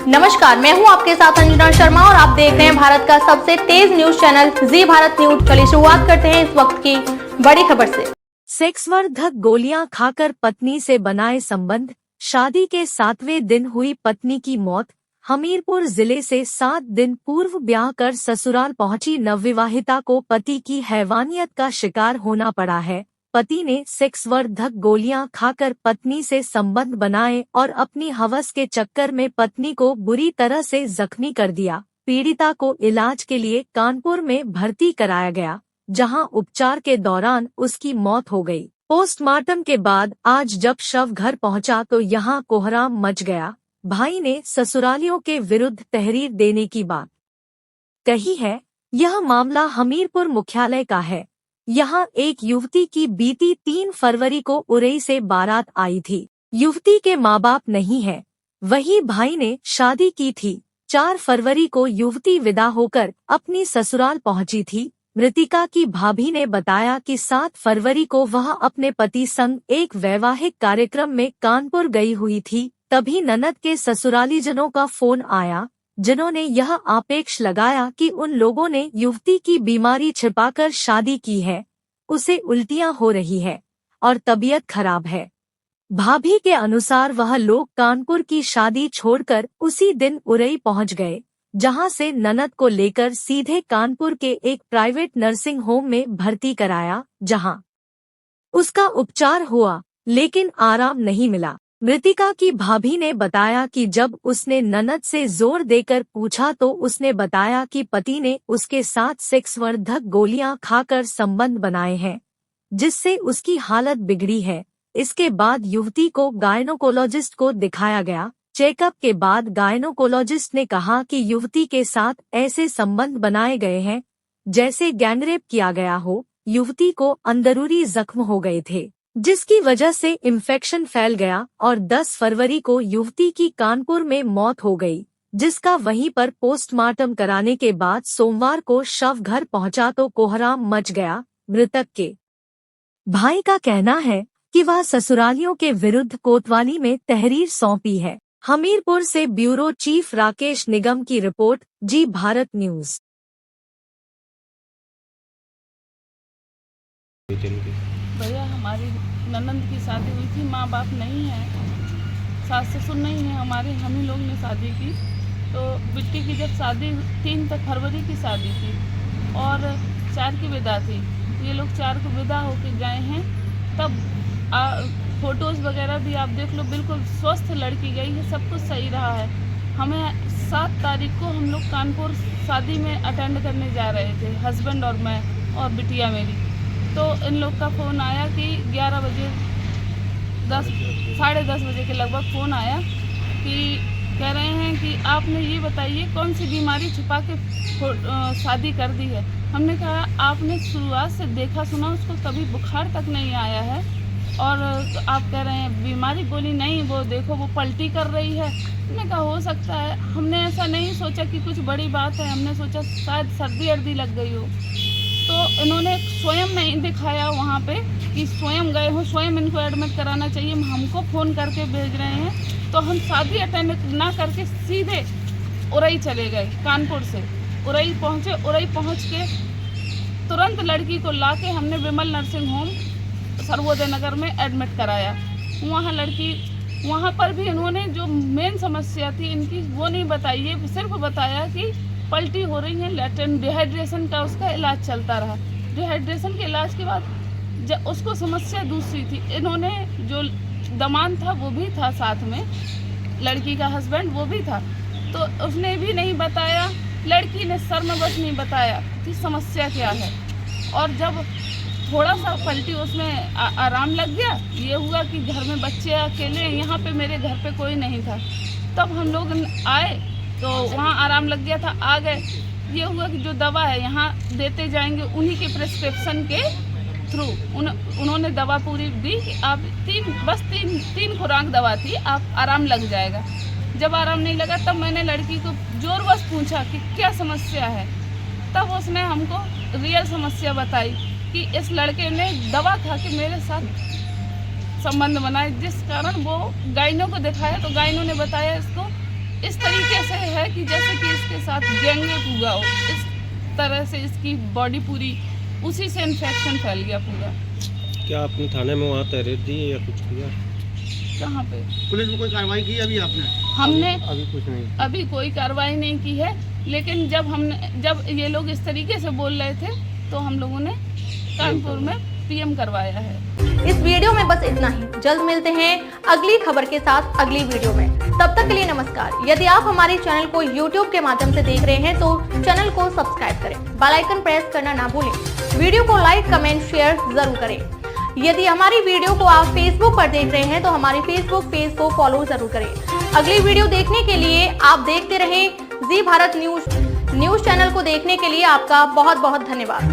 नमस्कार, मैं हूं आपके साथ अंजना शर्मा और आप देख रहे हैं भारत का सबसे तेज न्यूज चैनल जी भारत न्यूज। चलिए शुरुआत करते हैं इस वक्त की बड़ी खबर से। सेक्सवर्धक गोलियां खाकर पत्नी से बनाए संबंध, शादी के 7वें दिन हुई पत्नी की मौत। हमीरपुर जिले से 7 दिन पूर्व ब्याह कर ससुराल पहुंची नवविवाहिता को पति की हैवानियत का शिकार होना पड़ा है। पति ने सेक्सवर्धक गोलियां खाकर पत्नी से संबंध बनाए और अपनी हवस के चक्कर में पत्नी को बुरी तरह से जख्मी कर दिया। पीड़िता को इलाज के लिए कानपुर में भर्ती कराया गया, जहां उपचार के दौरान उसकी मौत हो गई। पोस्टमार्टम के बाद आज जब शव घर पहुंचा तो यहां कोहराम मच गया। भाई ने ससुरालियों के विरुद्ध तहरीर देने की बात कही है। यह मामला हमीरपुर मुख्यालय का है। यहां एक युवती की बीती 3 फरवरी को उरई से बारात आई थी। युवती के माँ बाप नहीं है, वही भाई ने शादी की थी। 4 फरवरी को युवती विदा होकर अपनी ससुराल पहुंची थी। मृतिका की भाभी ने बताया कि 7 फरवरी को वह अपने पति संग एक वैवाहिक कार्यक्रम में कानपुर गई हुई थी। तभी ननद के ससुरालीजनों का फोन आया, जिन्होंने यह आपेक्ष लगाया कि उन लोगों ने युवती की बीमारी छिपाकर शादी की है, उसे उल्टियां हो रही है और तबीयत खराब है। भाभी के अनुसार वह लोग कानपुर की शादी छोड़कर उसी दिन उरई पहुंच गए, जहां से ननद को लेकर सीधे कानपुर के एक प्राइवेट नर्सिंग होम में भर्ती कराया, जहां उसका उपचार हुआ लेकिन आराम नहीं मिला। मृतिका की भाभी ने बताया कि जब उसने ननद से जोर देकर पूछा तो उसने बताया कि पति ने उसके साथ सेक्सवर्धक गोलियां खाकर संबंध बनाए हैं, जिससे उसकी हालत बिगड़ी है। इसके बाद युवती को गायनोकोलॉजिस्ट को दिखाया गया। चेकअप के बाद गायनोकोलॉजिस्ट ने कहा कि युवती के साथ ऐसे संबंध बनाए गए हैं जैसे गैंगरेप किया गया हो। युवती को अंदरूनी जख्म हो गए थे, जिसकी वजह से इन्फेक्शन फैल गया और 10 फरवरी को युवती की कानपुर में मौत हो गई, जिसका वहीं पर पोस्टमार्टम कराने के बाद सोमवार को शव घर पहुंचा तो कोहराम मच गया। मृतक के भाई का कहना है कि वह ससुरालियों के विरुद्ध कोतवाली में तहरीर सौंपी है। हमीरपुर से ब्यूरो चीफ राकेश निगम की रिपोर्ट, जी भारत न्यूज। भैया, हमारी ननंद की शादी हुई थी, माँ बाप नहीं है, सास ससुर नहीं है हमारे, हम ही लोग ने शादी की। तो बिट्टी की जब शादी 3 फरवरी की शादी थी और 4 की विदा थी। ये लोग 4 को विदा होके गए हैं। तब फोटोज़ वगैरह भी आप देख लो, बिल्कुल स्वस्थ लड़की गई है, सब कुछ सही रहा है। हमें 7 तारीख को हम लोग कानपुर शादी में अटेंड करने जा रहे थे, हस्बैंड और मैं और बिटिया मेरी। तो इन लोग का फ़ोन आया कि 11 बजे 10 साढ़े 10 बजे के लगभग फ़ोन आया कि कह रहे हैं कि आपने ये बताइए कौन सी बीमारी छुपा के शादी कर दी है। हमने कहा आपने शुरुआत से देखा सुना उसको कभी बुखार तक नहीं आया है और आप कह रहे हैं बीमारी, बोली नहीं वो देखो वो पलटी कर रही है। हमने कहा हो सकता है, हमने ऐसा नहीं सोचा कि कुछ बड़ी बात है, हमने सोचा शायद सर्दी अर्दी लग गई हो। तो इन्होंने स्वयं नहीं दिखाया वहाँ पे कि स्वयं गए हो, स्वयं इनको एडमिट कराना चाहिए, हमको फ़ोन करके भेज रहे हैं। तो हम शादी अटेंड ना करके सीधे उरई चले गए। कानपुर से उरई पहुँचे, उरई पहुँच के तुरंत लड़की को लाके हमने विमल नर्सिंग होम सर्वोदय नगर में एडमिट कराया। वहाँ पर भी इन्होंने जो मेन समस्या थी इनकी वो नहीं बताई है, सिर्फ बताया कि पलटी हो रही है, लैटेंट डिहाइड्रेशन का उसका इलाज चलता रहा। डिहाइड्रेशन के इलाज के बाद जब उसको समस्या दूसरी थी, इन्होंने जो दामाद था वो भी था साथ में, लड़की का हस्बैंड वो भी था, तो उसने भी नहीं बताया। लड़की ने शर्मवश नहीं बताया कि समस्या क्या है। और जब थोड़ा सा पलटी उसमें आराम लग गया, ये हुआ कि घर में बच्चे अकेले हैं, यहाँ पे मेरे घर पे कोई नहीं था। तब हम लोग आए तो वहाँ आराम लग गया था, आ गए। ये हुआ कि जो दवा है यहाँ देते जाएंगे, उन्हीं के प्रिस्क्रिप्शन के थ्रू उन्होंने दवा पूरी दी कि आप तीन खुराक दवा थी, आप आराम लग जाएगा। जब आराम नहीं लगा तब मैंने लड़की को जोरवश पूछा कि क्या समस्या है। तब उसने हमको रियल समस्या बताई कि इस लड़के ने दवा खा के मेरे साथ संबंध बनाए, जिस कारण वो गाइनों को दिखाया तो गाइनों ने बताया इसको इस तरीके से है कि जैसे कि इसके साथ गैंगरेप हुआ हो, इस तरह से इसकी बॉडी पूरी उसी से इन्फेक्शन फैल गया पूरा। क्या आपने थाने में वहाँ तहरीर दी या कुछ किया? कहाँ पे पुलिस में कोई कार्रवाई की अभी आपने? हमने अभी कुछ नहीं। अभी कोई कार्रवाई नहीं की है, लेकिन जब ये लोग इस तरीके से बोल रहे थे तो हम लोगों ने कानपुर में पीएम करवाया है। इस वीडियो में बस इतना ही। जल्द मिलते हैं अगली खबर के साथ अगली वीडियो में। तब तक के लिए नमस्कार। यदि आप हमारे चैनल को YouTube के माध्यम से देख रहे हैं तो चैनल को सब्सक्राइब करें, बेल आइकन प्रेस करना ना भूलें, वीडियो को लाइक कमेंट शेयर जरूर करें। यदि हमारी वीडियो को आप फेसबुक पर देख रहे हैं तो हमारे फेसबुक पेज को फॉलो जरूर करें। अगली वीडियो देखने के लिए आप देखते रहें जी भारत न्यूज चैनल को देखने के लिए आपका बहुत बहुत धन्यवाद।